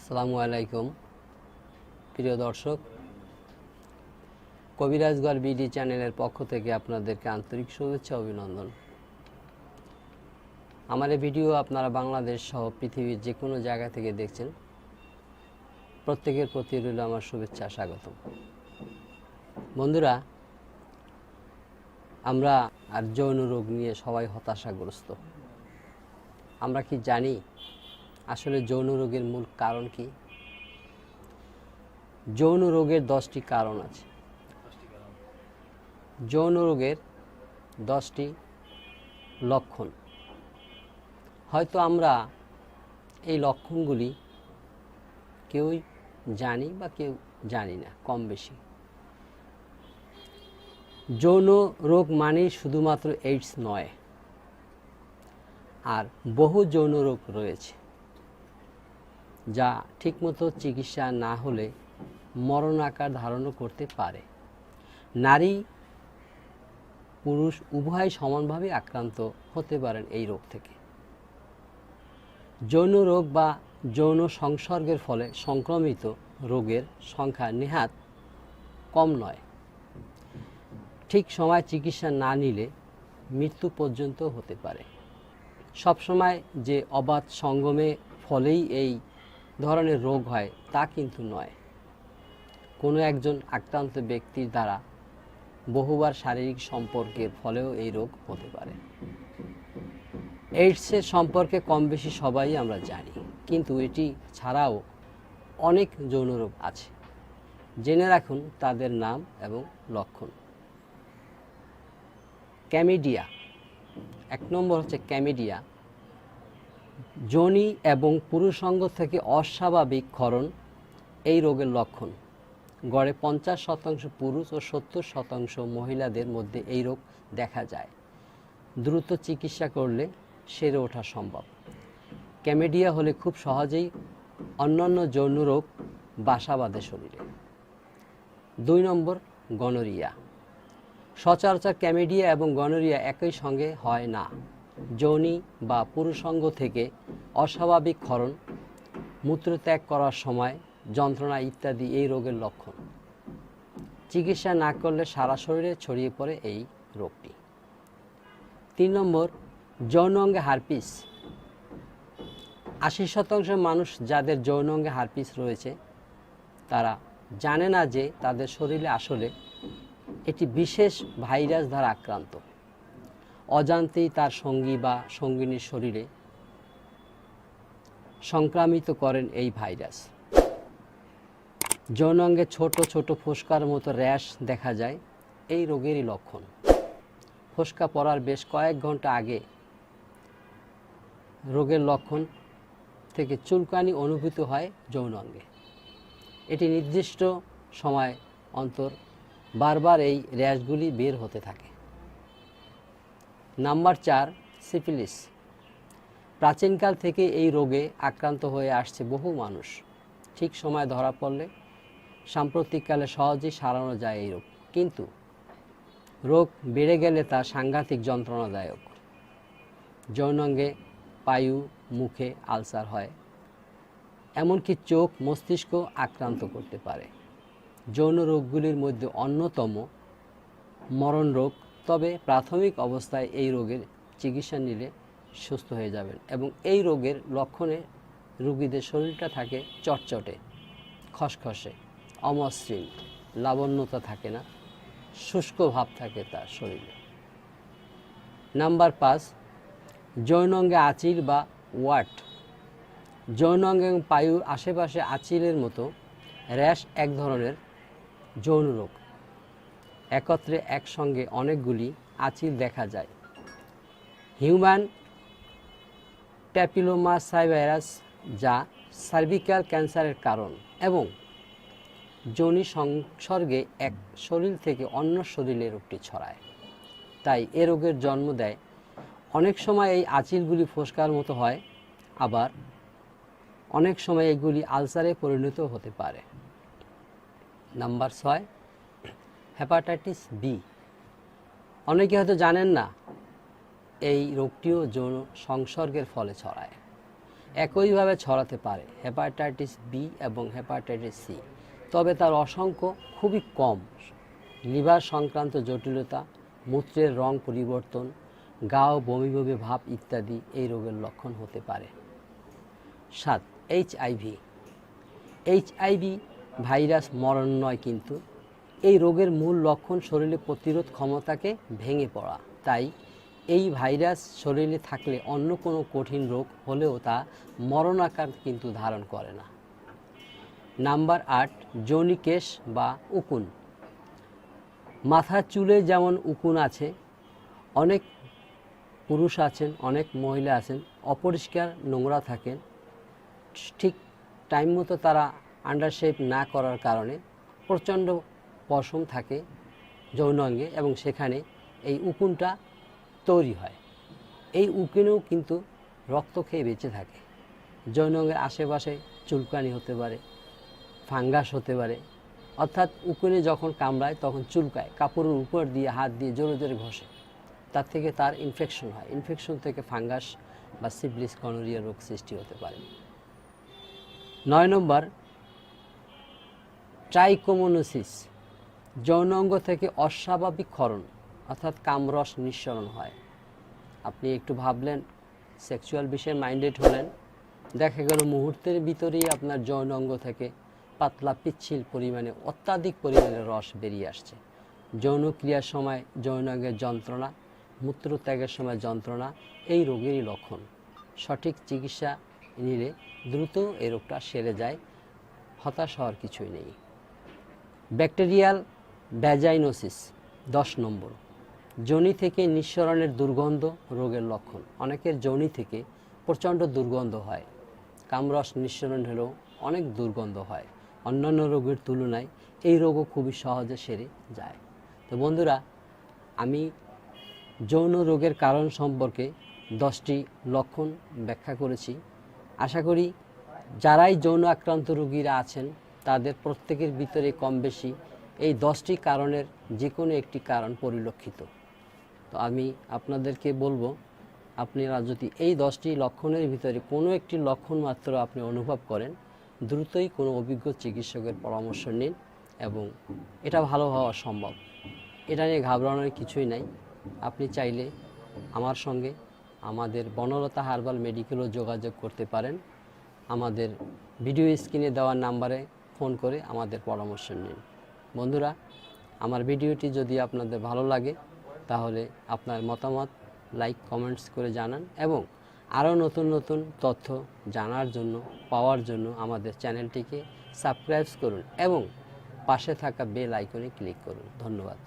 আসসালামু আলাইকুম প্রিয় দর্শক, কবিরাজগড় বিডি চ্যানেলের পক্ষ থেকে আপনাদেরকে আন্তরিক শুভেচ্ছা অভিনন্দন। আমার এই ভিডিও আপনারা বাংলাদেশ সহ পৃথিবীর যে কোনো জায়গা থেকে দেখছেন, প্রত্যেকের প্রতি রইল আমার শুভেচ্ছা, স্বাগতম। বন্ধুরা, আমরা আর যৌন রোগ নিয়ে সবাই হতাশাগ্রস্ত। আমরা কি জানি আসলে যৌন রোগের মূল কারণ কি? যৌন রোগের 10টি কারণ আছে। যৌন রোগের 10টি লক্ষণ। হয়তো আমরা এই লক্ষণগুলি কেউই জানি বা কেউ জানি না, কম বেশি। যৌন রোগ মানেই শুধুমাত্র এইডস নয়, আর বহু যৌন রোগ রয়েছে যা ঠিকমতো চিকিৎসা না হলে মরণ আকার ধারণ করতে পারে। নারী পুরুষ উভয় সমানভাবে আক্রান্ত হতে পারেন এই রোগ থেকে। যৌন রোগ বা যৌন সংসর্গের ফলে সংক্রমিত রোগের সংখ্যা নেহাত কম নয়। ঠিক সময় চিকিৎসা না নিলে মৃত্যু পর্যন্ত হতে পারে। সবসময় যে অবাধ সঙ্গমে ফলেই এই ধরনের রোগ হয় তা কিন্তু নয়। কোনো একজন আক্রান্ত ব্যক্তির দ্বারা বহুবার শারীরিক সম্পর্কের ফলেও এই রোগ হতে পারে। এইডসের সম্পর্কে কম বেশি সবাই আমরা জানি, কিন্তু এটি ছাড়াও অনেক যৌন রোগ আছে। জেনে রাখুন তাদের নাম এবং লক্ষণ। ক্যামিডিয়া। 1 নম্বর হচ্ছে ক্যামিডিয়া। যোনি এবং পুরুষাঙ্গ থেকে অস্বাভাবিক ক্ষরণ এই রোগের লক্ষণ। গড়ে 50% পুরুষ ও 70% মহিলাদের মধ্যে এই রোগ দেখা যায়। দ্রুত চিকিৎসা করলে সেরে ওঠা সম্ভব। ক্যামিডিয়া হলে খুব সহজেই অন্যান্য যৌন রোগ বাসা বাঁধে শরীরে। 2 নম্বর গনোরিয়া। সচরাচর ক্যামিডিয়া এবং গনোরিয়া একই সঙ্গে হয় না। যোনি বা পুরুষাঙ্গ থেকে অস্বাভাবিক ক্ষরণ, মূত্রত্যাগ করার সময় যন্ত্রণা ইত্যাদি এই রোগের লক্ষণ। চিকিৎসা না করলে সারা শরীরে ছড়িয়ে পড়ে এই রোগটি। 3 নম্বর যৌন অঙ্গে হারপিস। 80% মানুষ যাদের যৌন অঙ্গে হারপিস রয়েছে তারা জানে না যে তাদের শরীরে আসলে এটি বিশেষ ভাইরাস দ্বারা আক্রান্ত। অজান্তেই তার সঙ্গী বা সঙ্গিনীর শরীরে সংক্রামিত করেন এই ভাইরাস। যৌন অঙ্গে ছোট ছোট ফোস্কার মতো র্যাশ দেখা যায়, এই রোগেরই লক্ষণ। ফোস্কা পড়ার বেশ কয়েক ঘন্টা আগে রোগের লক্ষণ থেকে চুলকানি অনুভূত হয় যৌন অঙ্গে। এটি নির্দিষ্ট সময় অন্তর বারবার এই র্যাশগুলি বের হতে থাকে। Number 4, syphilis. প্রাচীনকাল থেকে এই রোগে আক্রান্ত হয়ে আসছে বহু মানুষ। ঠিক সময় ধরা পড়লে সাম্প্রতিককালে সহজেই সারানো যায় এই রোগ, কিন্তু রোগ বেড়ে গেলে তা সাংঘাতিক যন্ত্রণাদায়ক। যৌনাঙ্গে, পায়ু, মুখে আলসার হয়, এমনকি চোখ, মস্তিষ্ক আক্রান্ত করতে পারে। যৌন রোগগুলির মধ্যে অন্যতম মরণ রোগ। তবে প্রাথমিক অবস্থায় এই রোগের চিকিৎসা নিলে সুস্থ হয়ে যাবেন। এবং এই রোগের লক্ষণে রোগীদের শরীরটা থাকে চটচটে, খসখসে, অমসৃণ, লাবণ্যতা থাকে না, শুষ্ক ভাব থাকে তার শরীরে। নাম্বার 5, যৌনাঙ্গে আঁচিল বা ওয়াট। যৌনাঙ্গ এবং পায়ুর আশেপাশে আঁচিলের মতো র্যাশ এক ধরনের যৌন রোগ। একত্রে একসঙ্গে অনেকগুলি আঁচিল দেখা যায়। হিউম্যান প্যাপিলোমাভাইরাস, যা সার্ভিক্যাল ক্যান্সারের কারণ, এবং যোনি সংসর্গে এক শরীর থেকে অন্য শরীরে রোগটি ছড়ায়। তাই এ রোগের জন্ম দেয়। অনেক সময় এই আঁচিলগুলি ফোস্কার মতো হয়, আবার অনেক সময় এগুলি আলসারে পরিণত হতে পারে। Number 6, hepatitis B. অনেকে হয়তো জানেন না এই রোগটিও যৌন সংসর্গের ফলে ছড়ায়। একইভাবে ছড়াতে পারে হেপাটাইটিস বি এবং হেপাটাইটিস সি, তবে তার অসংখ্য খুবই কম। লিভার সংক্রান্ত জটিলতা, মূত্রের রং পরিবর্তন, গা ও বমি বমি ভাব ইত্যাদি এই রোগের লক্ষণ হতে পারে। 7. এইচআইভি। এইচআইভি ভাইরাস মরণ নয়, কিন্তু এই রোগের মূল লক্ষণ শরীরে প্রতিরোধ ক্ষমতাকে ভেঙে পড়া। তাই এই ভাইরাস শরীরে থাকলে অন্য কোনো কঠিন রোগ হলেও তা মরণাকার কিন্তু ধারণ করে না। নাম্বার 8, যৌনিকেশ বা উকুন। মাথার চুলে যেমন উকুন আছে, অনেক পুরুষ আছেন, অনেক মহিলা আছেন অপরিষ্কার নোংরা থাকেন, ঠিক টাইম মতো তারা আন্ডারশেভ না করার কারণে প্রচণ্ড পশম থাকে যৌনাঙ্গে এবং সেখানে এই উকুনটা তৈরি হয়। এই উকুনেও কিন্তু রক্ত খেয়ে বেঁচে থাকে। যৌনাঙ্গের আশেপাশে চুলকানি হতে পারে, ফাঙ্গাস হতে পারে, অর্থাৎ উকুনে যখন কামড়ায় তখন চুলকায়, কাপড়ের উপর দিয়ে হাত দিয়ে জোরে জোরে ঘষে, তার থেকে তার ইনফেকশন হয়। ইনফেকশন থেকে ফাঙ্গাস বা সিফিলিস গনোরিয়া রোগ সৃষ্টি হতে পারে। 9 নম্বর, ট্রাইকোমোনোসিস। যৌনাঙ্গ থেকে অস্বাভাবিক ক্ষরণ অর্থাৎ কামরস নিঃসরণ হয়। আপনি একটু ভাবলেন, সেক্সুয়াল বিষয়ে মাইন্ডেড হলেন, দেখা গেল মুহূর্তের ভিতরেই আপনার যৌনাঙ্গ থেকে পাতলা পিচ্ছিল পরিমাণে অত্যাধিক পরিমাণে রস বেরিয়ে আসছে। যৌন ক্রিয়ার সময় যৌনাঙ্গের যন্ত্রণা, মূত্রত্যাগের সময় যন্ত্রণা এই রোগেরই লক্ষণ। সঠিক চিকিৎসা নিলে দ্রুত এই রোগটা সেরে যায়, হতাশ হওয়ার কিছুই নেই। Bacterial vaginosis. 10 নম্বর, যোনি থেকে নিঃসরণের দুর্গন্ধ রোগের লক্ষণ। অনেকের যোনি থেকে প্রচণ্ড দুর্গন্ধ হয়, কামরস নিঃসরণ হলেও অনেক দুর্গন্ধ হয়। অন্যান্য রোগের তুলনায় এই রোগও খুবই সহজে সেরে যায়। তো বন্ধুরা, আমি যৌন রোগের কারণ সম্পর্কে 10টি লক্ষণ ব্যাখ্যা করেছি। আশা করি যারাই যৌন আক্রান্ত রোগীরা আছেন তাদের প্রত্যেকের ভিতরে কম বেশি এই 10টি কারণের যে কোনো একটি কারণ পরিলক্ষিত। তো আমি আপনাদেরকে বলবো, আপনারা যদি এই 10টি লক্ষণের ভিতরে কোনো একটি লক্ষণ মাত্র আপনি অনুভব করেন, দ্রুতই কোনো অভিজ্ঞ চিকিৎসকের পরামর্শ নিন এবং এটা ভালো হওয়া সম্ভব। এটা নিয়ে ঘাবড়ানোর কিছুই নাই। আপনি চাইলে আমার সঙ্গে আমাদের বনলতা হার্বাল মেডিকেলও যোগাযোগ করতে পারেন। আমাদের ভিডিও স্ক্রিনে দেওয়ার নাম্বারে ফোন করে আমাদের পরামর্শ নিন। বন্ধুরা, আমার ভিডিওটি যদি আপনাদের ভালো লাগে তাহলে আপনার মতামত লাইক কমেন্টস করে জানান এবং আরও নতুন নতুন তথ্য জানার জন্য, পাওয়ার জন্য আমাদের চ্যানেলটিকে সাবস্ক্রাইব করুন এবং পাশে থাকা বেল আইকনে ক্লিক করুন। ধন্যবাদ।